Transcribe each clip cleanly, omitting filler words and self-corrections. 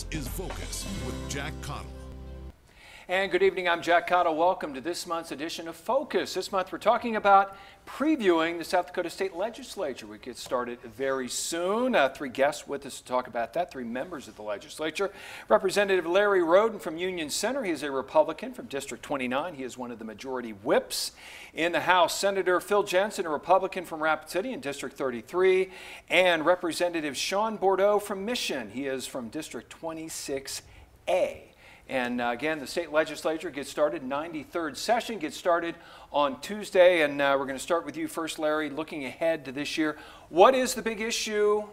This is Focus with Jack Caudill. And good evening, I'm Jack Caudill. Welcome to this month's edition of Focus. This month we're talking about previewing the South Dakota State Legislature. We get started very soon. Three guests with us to talk about that, three members of the legislature. Representative Larry Rhoden from Union Center. He is a Republican from District 29. He is one of the majority whips in the House. Senator Phil Jensen, a Republican from Rapid City in District 33. And Representative Shawn Bordeaux from Mission. He is from District 26A. And again, the state legislature gets started, 93rd session gets started on Tuesday. And we're going to start with you first, Larry, looking ahead to this year. What is the big issue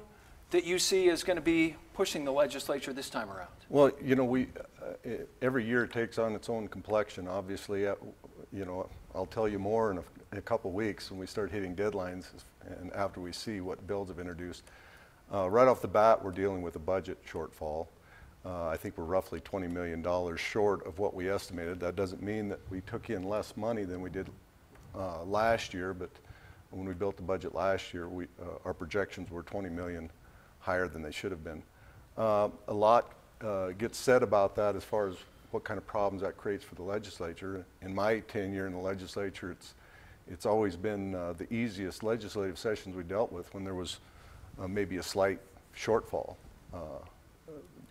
that you see is going to be pushing the legislature this time around? Well, you know, every year it takes on its own complexion. Obviously, you know, I'll tell you more in a couple weeks when we start hitting deadlines and after we see what bills have introduced. Right off the bat, we're dealing with a budget shortfall. I think we're roughly $20 million short of what we estimated. That doesn't mean that we took in less money than we did last year, but when we built the budget last year, our projections were $20 million higher than they should have been. A lot gets said about that as far as what kind of problems that creates for the legislature. In my tenure in the legislature, it's always been the easiest legislative sessions we dealt with when there was maybe a slight shortfall.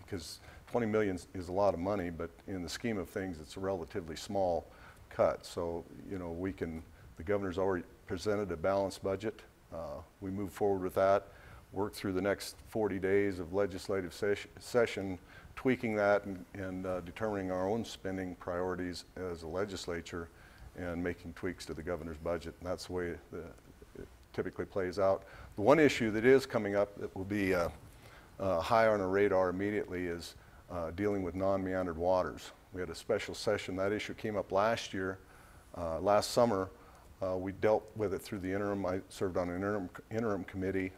Because $20 million is a lot of money, but in the scheme of things, it's a relatively small cut. So, you know, the governor's already presented a balanced budget. We move forward with that, work through the next 40 days of legislative session, tweaking that and determining our own spending priorities as a legislature and making tweaks to the governor's budget. And that's the way it typically plays out. The one issue that is coming up that will be high on our radar immediately is dealing with non-meandered waters. We had a special session. That issue came up last year. Last summer, we dealt with it through the interim. I served on an interim committee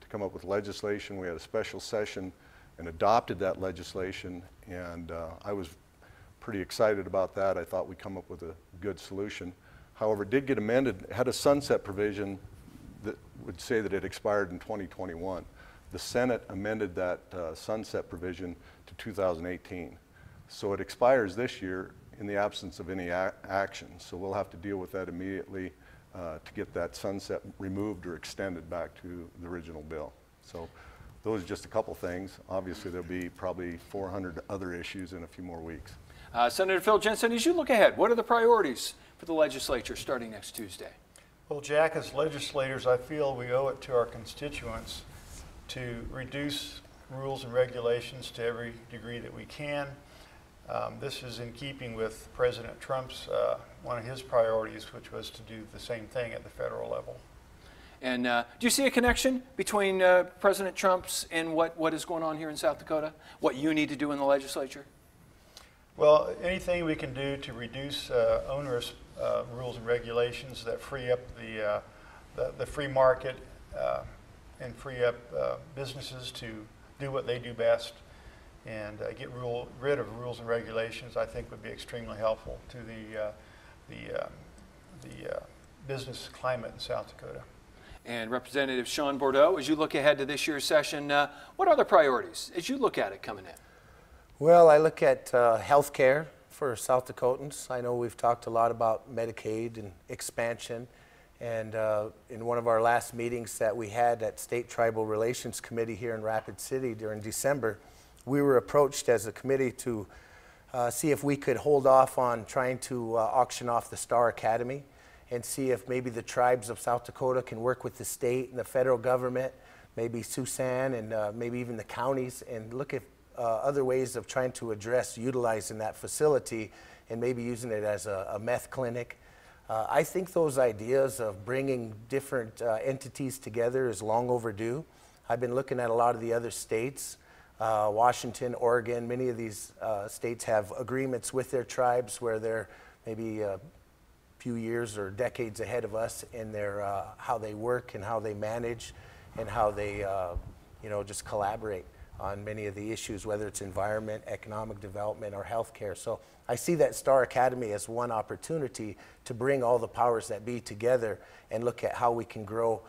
to come up with legislation. We had a special session and adopted that legislation, and I was pretty excited about that. I thought we'd come up with a good solution. However, it did get amended. It had a sunset provision that would say that it expired in 2021. The Senate amended that sunset provision to 2018. So it expires this year in the absence of any action. So we'll have to deal with that immediately to get that sunset removed or extended back to the original bill. So those are just a couple things. Obviously, there'll be probably 400 other issues in a few more weeks. Senator Phil Jensen, as you look ahead, what are the priorities for the legislature starting next Tuesday? Well, Jack, as legislators, I feel we owe it to our constituents to reduce rules and regulations to every degree that we can. This is in keeping with President Trump's, one of his priorities, which was to do the same thing at the federal level. And do you see a connection between President Trump's and what is going on here in South Dakota? What you need to do in the legislature? Well, anything we can do to reduce onerous rules and regulations that free up the free market and free up businesses to do what they do best and get rid of rules and regulations, I think would be extremely helpful to the business climate in South Dakota. And Representative Shawn Bordeaux, as you look ahead to this year's session, what are the priorities as you look at it coming in? Well, I look at health care for South Dakotans. I know we've talked a lot about Medicaid and expansion. And in one of our last meetings that we had at State Tribal Relations Committee here in Rapid City during December, we were approached as a committee to see if we could hold off on trying to auction off the Star Academy and see if maybe the tribes of South Dakota can work with the state and the federal government, maybe Susan and maybe even the counties, and look at other ways of trying to address utilizing that facility and maybe using it as a meth clinic. I think those ideas of bringing different entities together is long overdue. I've been looking at a lot of the other states, Washington, Oregon. Many of these states have agreements with their tribes where they're maybe a few years or decades ahead of us in their how they work and how they manage and how they just collaborate. on many of the issues, whether it's environment, economic development, or healthcare. So I see that Star Academy as one opportunity to bring all the powers that be together and look at how we can grow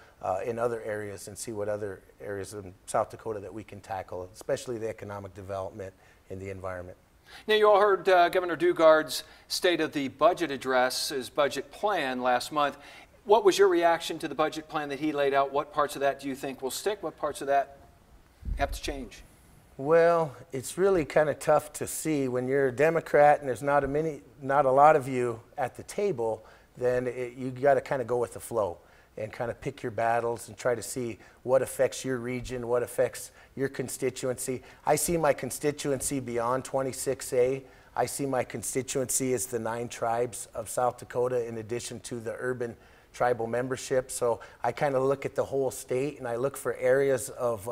in other areas and see what other areas in South Dakota that we can tackle, especially the economic development and the environment. Now, you all heard Governor Dugard's State of the Budget address, his budget plan last month. What was your reaction to the budget plan that he laid out? What parts of that do you think will stick? What parts of that have to change? Well, it's really kind of tough to see when you're a Democrat and there's not a lot of you at the table. Then you got to kind of go with the flow and kind of pick your battles and try to see what affects your region, what affects your constituency. I see my constituency beyond 26A. I see my constituency as the 9 tribes of South Dakota in addition to the urban tribal membership. So I kind of look at the whole state and I look for areas of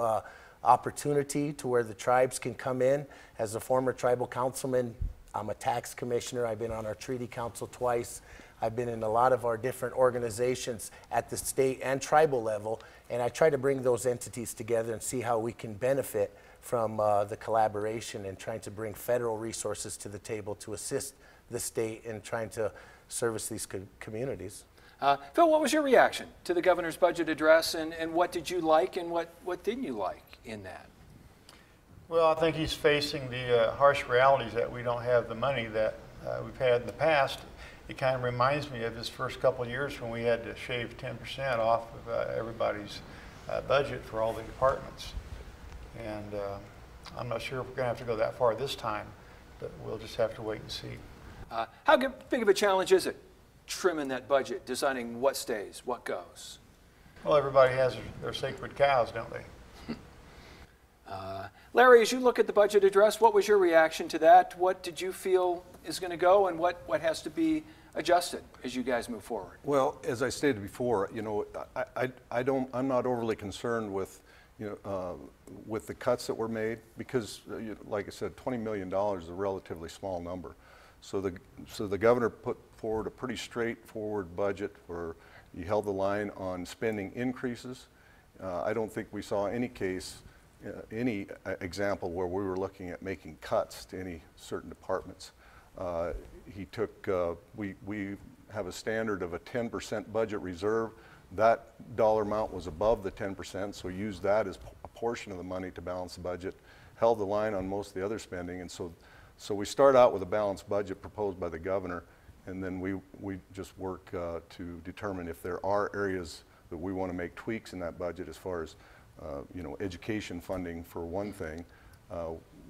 opportunity to where the tribes can come in. As a former tribal councilman, I'm a tax commissioner. I've been on our treaty council twice. I've been in a lot of our different organizations at the state and tribal level, and I try to bring those entities together and see how we can benefit from the collaboration and trying to bring federal resources to the table to assist the state in trying to service these communities. Phil, what was your reaction to the governor's budget address, and what did you like and what didn't you like in that? Well, I think he's facing the harsh realities that we don't have the money that we've had in the past. It kind of reminds me of his first couple of years when we had to shave 10% off of everybody's budget for all the departments. And I'm not sure if we're going to have to go that far this time, but we'll just have to wait and see. How big of a challenge is it, trimming that budget, deciding what stays, what goes? Well, everybody has their sacred cows, don't they? Larry, as you look at the budget address, what was your reaction to that? What did you feel is going to go, and what has to be adjusted as you guys move forward? Well, as I stated before, you know, I'm not overly concerned with, with the cuts that were made because, like I said, $20 million is a relatively small number. So the governor put forward a pretty straightforward budget where he held the line on spending increases. I don't think we saw any case, any example where we were looking at making cuts to any certain departments. He took, we have a standard of a 10% budget reserve. That dollar amount was above the 10%, so he used that as a portion of the money to balance the budget, held the line on most of the other spending, and so we start out with a balanced budget proposed by the governor, and then we just work to determine if there are areas that we want to make tweaks in that budget as far as education funding for one thing.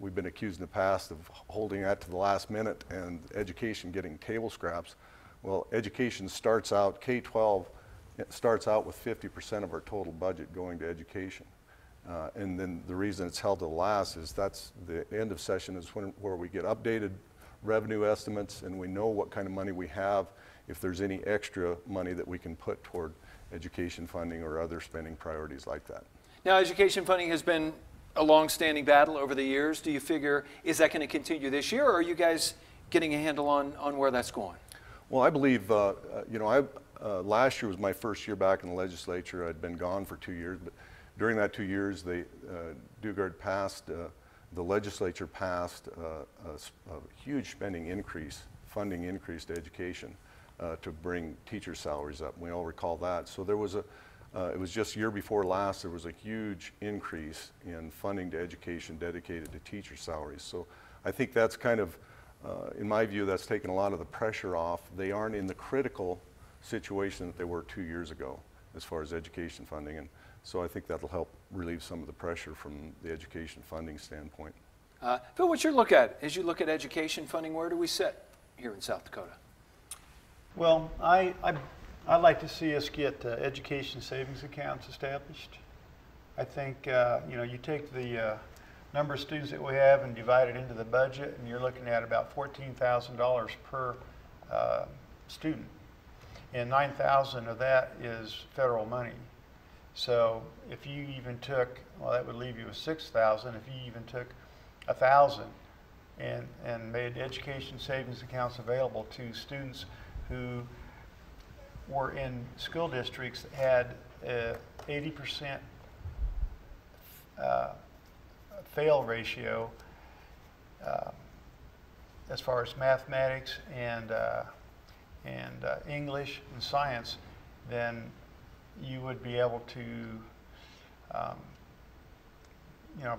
We've been accused in the past of holding that to the last minute and education getting table scraps. Well, education starts out, K-12, it starts out with 50% of our total budget going to education. And then the reason it's held to the last is that's the end of session is where we get updated revenue estimates and we know what kind of money we have, if there's any extra money that we can put toward education funding or other spending priorities like that. Now, education funding has been a long-standing battle over the years. Do you figure, is that going to continue this year, or are you guys getting a handle on where that's going? Well, I believe, last year was my first year back in the legislature. I'd been gone for 2 years, but during that 2 years, Dugard passed, the legislature passed a huge spending increase, funding increase to education to bring teacher salaries up. We all recall that. So there was it was just year before last, there was a huge increase in funding to education dedicated to teacher salaries. So I think that's kind of, in my view, that's taken a lot of the pressure off. They aren't in the critical situation that they were 2 years ago as far as education funding. And so I think that'll help relieve some of the pressure from the education funding standpoint. Phil, what's your look at? As you look at education funding, where do we sit here in South Dakota? Well, I'd like to see us get education savings accounts established. I think, you take the number of students that we have and divide it into the budget, and you're looking at about $14,000 per student. And $9,000 of that is federal money. So if you even took, well, that would leave you with $6,000. If you even took $1,000 and made education savings accounts available to students who were in school districts that had 80% fail ratio as far as mathematics and English and science, then you would be able to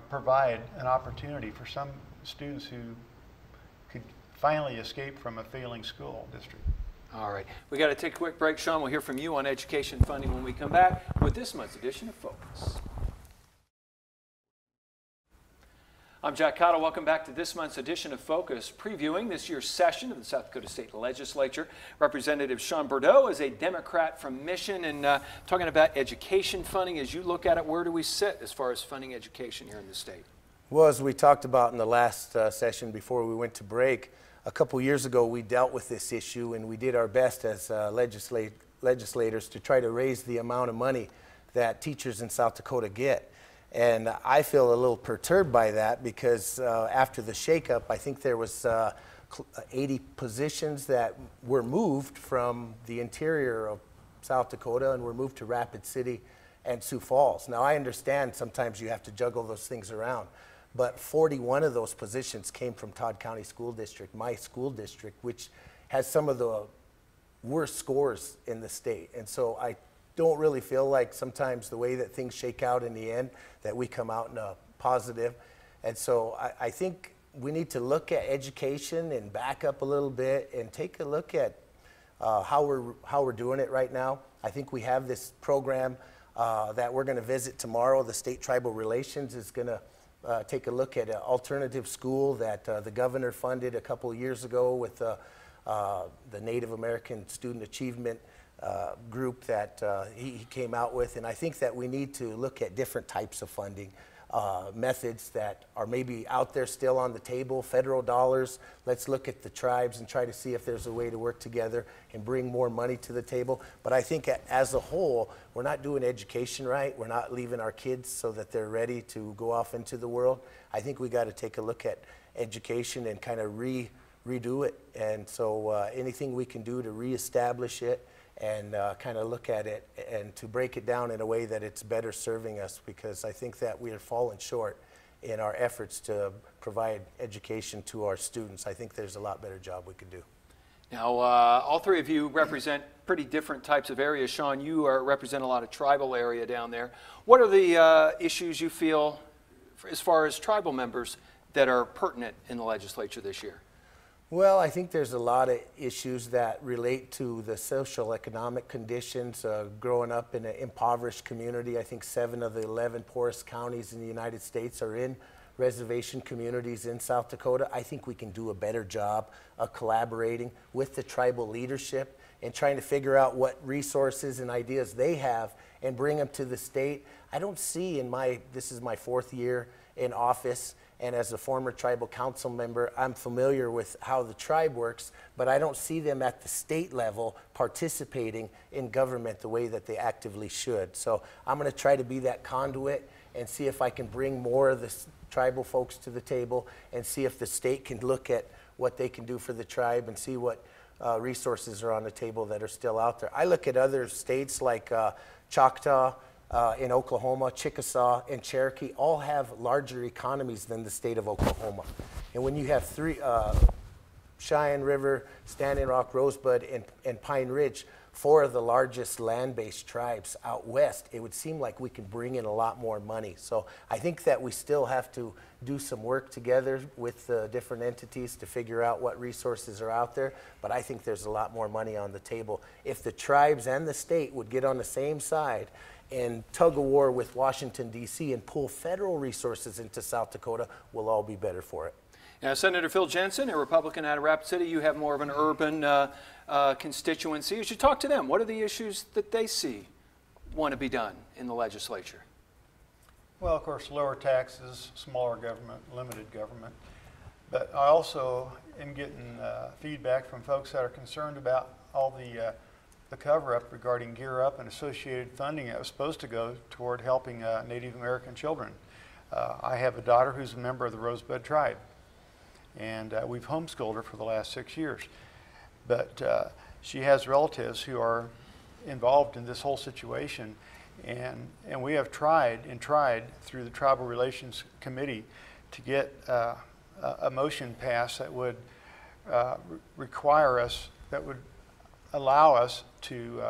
provide an opportunity for some students who could finally escape from a failing school district. All right, we got to take a quick break. Shawn, we'll hear from you on education funding when we come back with this month's edition of Focus. I'm Jack Caudill. Welcome back to this month's edition of Focus, previewing this year's session of the South Dakota State Legislature. Representative Shawn Bordeaux is a Democrat from Mission, and talking about education funding. As you look at it, where do we sit as far as funding education here in the state? Well, as we talked about in the last session before we went to break, a couple years ago we dealt with this issue, and we did our best as legislators to try to raise the amount of money that teachers in South Dakota get. And I feel a little perturbed by that because after the shakeup, I think there was 80 positions that were moved from the interior of South Dakota and were moved to Rapid City and Sioux Falls. Now, I understand sometimes you have to juggle those things around, but 41 of those positions came from Todd County School District, my school district, which has some of the worst scores in the state. And so I don't really feel like sometimes the way that things shake out in the end that we come out in a positive. And so I think we need to look at education and back up a little bit and take a look at how we're doing it right now. I think we have this program that we're going to visit tomorrow. The State Tribal Relations is going to take a look at an alternative school that the governor funded a couple of years ago with the Native American Student Achievement group that he came out with. And I think that we need to look at different types of funding methods that are maybe out there still on the table, federal dollars. Let's look at the tribes and try to see if there's a way to work together and bring more money to the table. But I think as a whole, we're not doing education right. We're not leaving our kids so that they're ready to go off into the world. I think we got to take a look at education and kind of redo it. And so anything we can do to reestablish it and kind of look at it and to break it down in a way that it's better serving us, because I think that we are falling short in our efforts to provide education to our students. I think there's a lot better job we could do. Now, all three of you represent pretty different types of areas. Shawn, you represent a lot of tribal area down there. What are the issues you feel, as far as tribal members, that are pertinent in the legislature this year? Well, I think there's a lot of issues that relate to the social economic conditions. Growing up in an impoverished community, I think 7 of the 11 poorest counties in the United States are in reservation communities in South Dakota. I think we can do a better job of collaborating with the tribal leadership and trying to figure out what resources and ideas they have and bring them to the state. I don't see this is my 4th year in office, and as a former tribal council member, I'm familiar with how the tribe works, but I don't see them at the state level participating in government the way that they actively should. So I'm going to try to be that conduit and see if I can bring more of the tribal folks to the table and see if the state can look at what they can do for the tribe and see what resources are on the table that are still out there. I look at other states like Choctaw, in Oklahoma, Chickasaw, and Cherokee all have larger economies than the state of Oklahoma. And when you have 3, Cheyenne River, Standing Rock, Rosebud, and Pine Ridge, 4 of the largest land-based tribes out west, it would seem like we can bring in a lot more money. So I think that we still have to do some work together with the different entities to figure out what resources are out there, but I think there's a lot more money on the table. If the tribes and the state would get on the same side and tug a war with Washington, D.C. and pull federal resources into South Dakota, we'll all be better for it. Now, Senator Phil Jensen, a Republican out of Rapid City, you have more of an urban constituency. As you talk to them, what are the issues that they see want to be done in the legislature? Well, of course, lower taxes, smaller government, limited government. But I also am getting feedback from folks that are concerned about all the cover-up regarding Gear Up and associated funding that was supposed to go toward helping Native American children. I have a daughter who's a member of the Rosebud tribe, and we've homeschooled her for the last 6 years. But she has relatives who are involved in this whole situation, And we have tried through the Tribal Relations Committee to get a motion passed that would require us, that would allow us to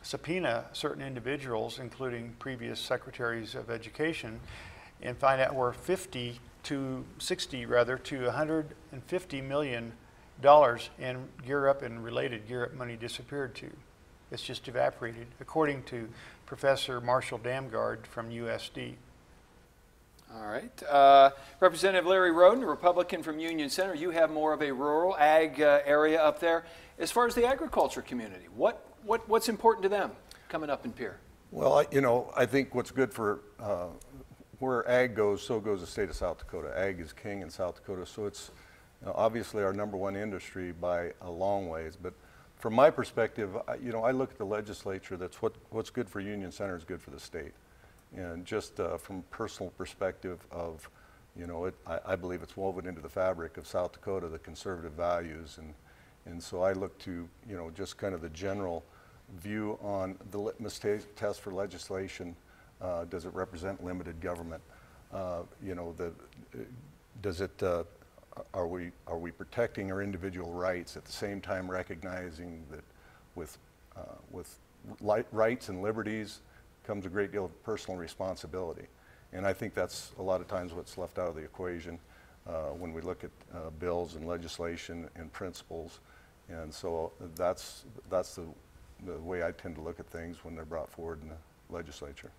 subpoena certain individuals, including previous secretaries of education, and find out where $50 to $150 million in Gear Up and related Gear Up money disappeared to. It's just evaporated, according to Professor Marshall Damgard from USD. All right. Representative Larry Rhoden, a Republican from Union Center, you have more of a rural ag area up there. As far as the agriculture community, what's important to them coming up in Pierre? Well, I think what's good for where ag goes, so goes the state of South Dakota. Ag is king in South Dakota, so it's obviously our #1 industry by a long ways. But from my perspective, I look at the legislature. That's what's good for Union Center is good for the state. And just from personal perspective of, I believe it's woven into the fabric of South Dakota, the conservative values. And so I look to, just kind of the general view on the litmus test for legislation. Does it represent limited government? Does it, are we protecting our individual rights at the same time recognizing that with rights and liberties comes a great deal of personal responsibility? And I think that's a lot of times what's left out of the equation when we look at bills and legislation and principles. And so that's the way I tend to look at things when they're brought forward in the legislature.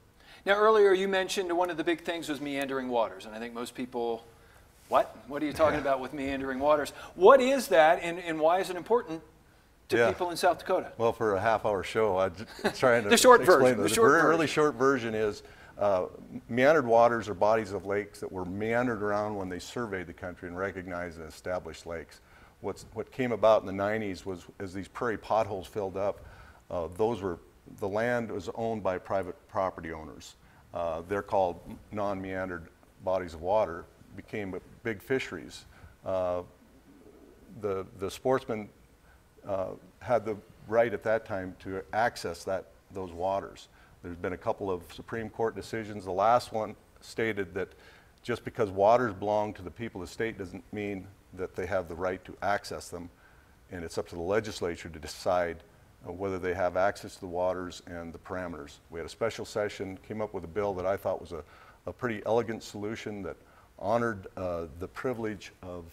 Now, earlier you mentioned one of the big things was meandering waters, and I think most people, what are you talking about with meandering waters? What is that, and why is it important to people in South Dakota? Well, for a half-hour show, I'm trying to the short explain version. The really short version is meandered waters are bodies of lakes that were meandered around when they surveyed the country and recognized and established lakes. What came about in the 90s was as these prairie potholes filled up, the land was owned by private property owners. They're called non-meandered bodies of water, became big fisheries. The sportsmen had the right at that time to access those waters. There's been a couple of Supreme Court decisions. The last one stated that just because waters belong to the people of the state doesn't mean that they have the right to access them, and it's up to the legislature to decide whether they have access to the waters and the parameters. We had a special session, came up with a bill that I thought was a pretty elegant solution that honored the privilege of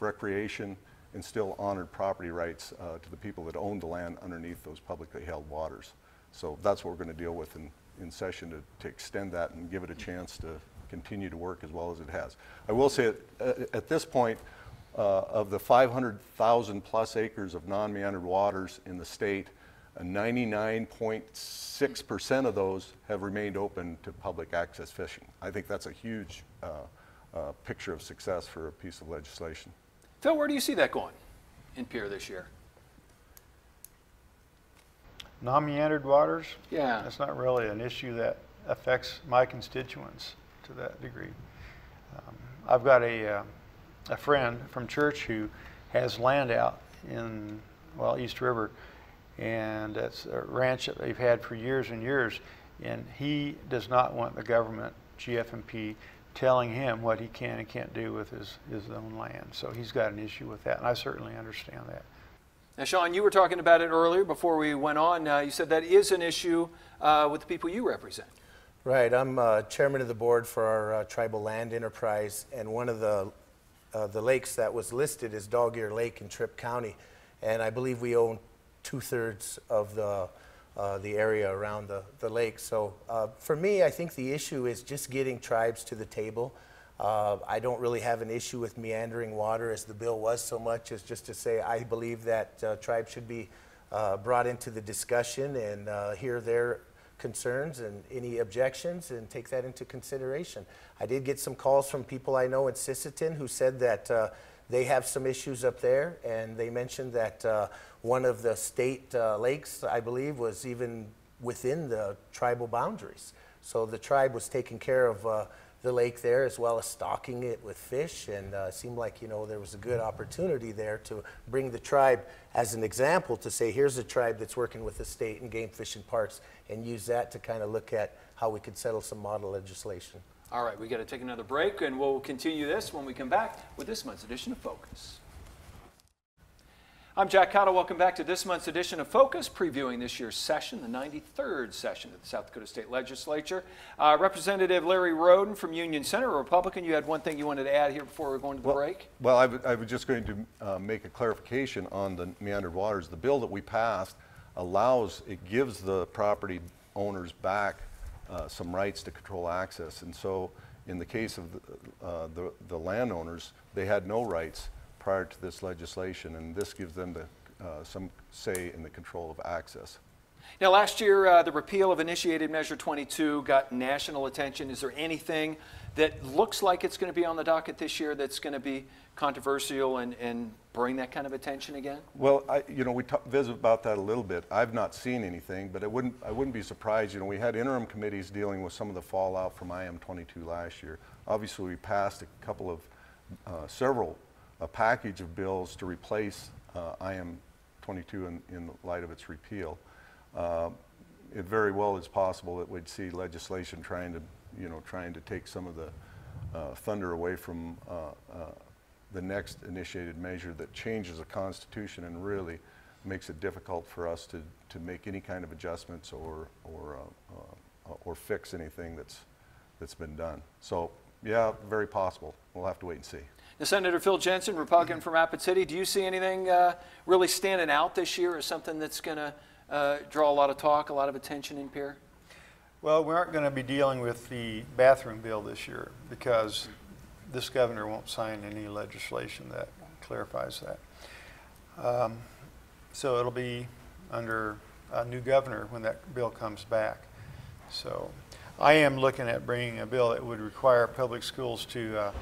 recreation and still honored property rights to the people that owned the land underneath those publicly held waters. So that's what we're going to deal with in session to extend that and give it a chance to continue to work as well as it has. I will say at this point, of the 500,000 plus acres of non-meandered waters in the state, 99.6% of those have remained open to public access fishing. I think that's a huge picture of success for a piece of legislation. Phil, where do you see that going in Pierre this year? Non-meandered waters? Yeah. That's not really an issue that affects my constituents to that degree. I've got a friend from church who has land out in, East River, and that's a ranch that they've had for years and years, and he does not want the government, GFMP, telling him what he can and can't do with his own land. So he's got an issue with that, and I certainly understand that. Now, Shawn, you were talking about it earlier before we went on. You said that is an issue with the people you represent. Right. I'm chairman of the board for our tribal land enterprise, and one of the lakes that was listed is Dog Ear Lake in Tripp County, and I believe we own 2/3 of the area around the lake. So for me, I think the issue is just getting tribes to the table. I don't really have an issue with meandering water as the bill was so much as just to say I believe that tribes should be brought into the discussion and hear their concerns and any objections and take that into consideration. I did get some calls from people I know in Sisseton who said that they have some issues up there, and they mentioned that one of the state lakes, I believe, was even within the tribal boundaries. So the tribe was taking care of the lake there, as well as stocking it with fish, and it seemed like, you know, there was a good opportunity there to bring the tribe as an example, to say here's a tribe that's working with the state and game fish and parks, and use that to kind of look at how we could settle some model legislation. All right, we got to take another break, and we'll continue this when we come back with this month's edition of Focus. I'm Jack Caudill. Welcome back to this month's edition of Focus, previewing this year's session, the 93rd session of the South Dakota State Legislature. Representative Larry Rhoden from Union Center, a Republican. You had one thing you wanted to add here before we're going to the break? Well, I was just going to make a clarification on the meandered waters. The bill that we passed it gives the property owners back some rights to control access. And so in the case of the landowners, they had no rights prior to this legislation, and this gives them some say in the control of access. Now, last year, the repeal of Initiated Measure 22 got national attention. Is there anything that looks like it's going to be on the docket this year that's going to be controversial and bring that kind of attention again? Well, you know, we visit about that a little bit. I've not seen anything, but I wouldn't be surprised. You know, we had interim committees dealing with some of the fallout from IM-22 last year. Obviously, we passed a package of bills to replace IM-22 in light of its repeal. It very well is possible that we'd see legislation trying to take some of the thunder away from the next initiated measure that changes the Constitution and really makes it difficult for us to make any kind of adjustments or fix anything that's been done. So yeah, very possible. We'll have to wait and see. Now, Senator Phil Jensen, Republican from Rapid City, do you see anything really standing out this year as something that's going to draw a lot of talk, a lot of attention in Pierre? Well, we aren't going to be dealing with the bathroom bill this year because this governor won't sign any legislation that clarifies that. So it'll be under a new governor when that bill comes back. So I am looking at bringing a bill that would require public schools to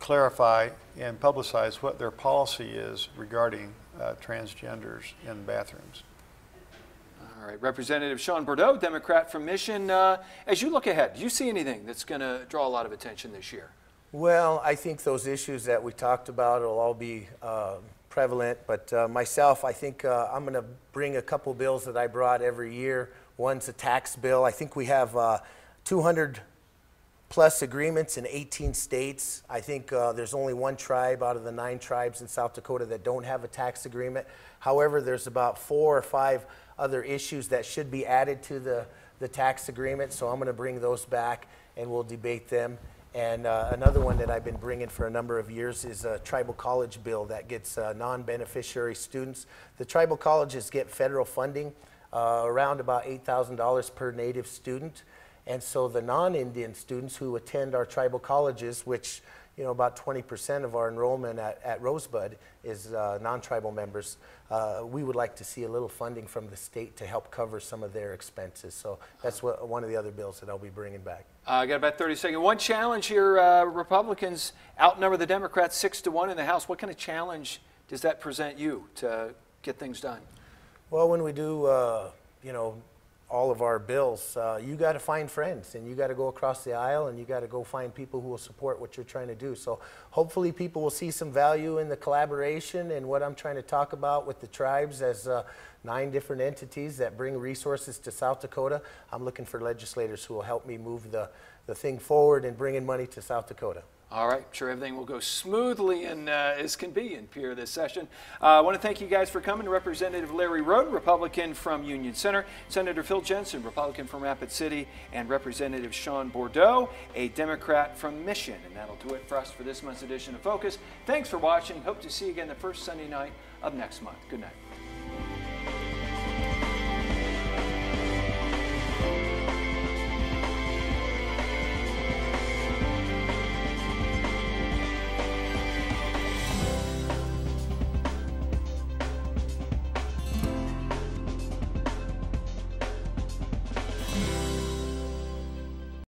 clarify and publicize what their policy is regarding transgenders in bathrooms. All right, Representative Shawn Bordeaux, Democrat from Mission. As you look ahead, do you see anything that's going to draw a lot of attention this year? Well, I think those issues that we talked about will all be prevalent, but myself, I think I'm going to bring a couple bills that I brought every year. One's a tax bill. I think we have 200 plus agreements in 18 states. I think there's only one tribe out of the 9 tribes in South Dakota that don't have a tax agreement. However, there's about 4 or 5 other issues that should be added to the tax agreement, so I'm going to bring those back and we'll debate them. And another one that I've been bringing for a number of years is a tribal college bill that gets non-beneficiary students. The tribal colleges get federal funding, around about $8,000 per native student. And so the non-Indian students who attend our tribal colleges, which, you know, about 20% of our enrollment at Rosebud is non-tribal members, we would like to see a little funding from the state to help cover some of their expenses. So that's one of the other bills that I'll be bringing back. I got about 30 seconds. One challenge here, Republicans outnumber the Democrats 6-1 in the House. What kind of challenge does that present you to get things done? Well, when we do, you know, all of our bills, you got to find friends, and you got to go across the aisle, and you got to go find people who will support what you're trying to do. So hopefully people will see some value in the collaboration and what I'm trying to talk about with the tribes as 9 different entities that bring resources to South Dakota. I'm looking for legislators who will help me move the thing forward and bring in money to South Dakota. All right, sure everything will go smoothly and as can be in Pierre this session. I want to thank you guys for coming. Representative Larry Rhoden, Republican from Union Center, Senator Phil Jensen, Republican from Rapid City, and Representative Shawn Bordeaux, a Democrat from Mission. And that'll do it for us for this month's edition of Focus. Thanks for watching. Hope to see you again the first Sunday night of next month. Good night.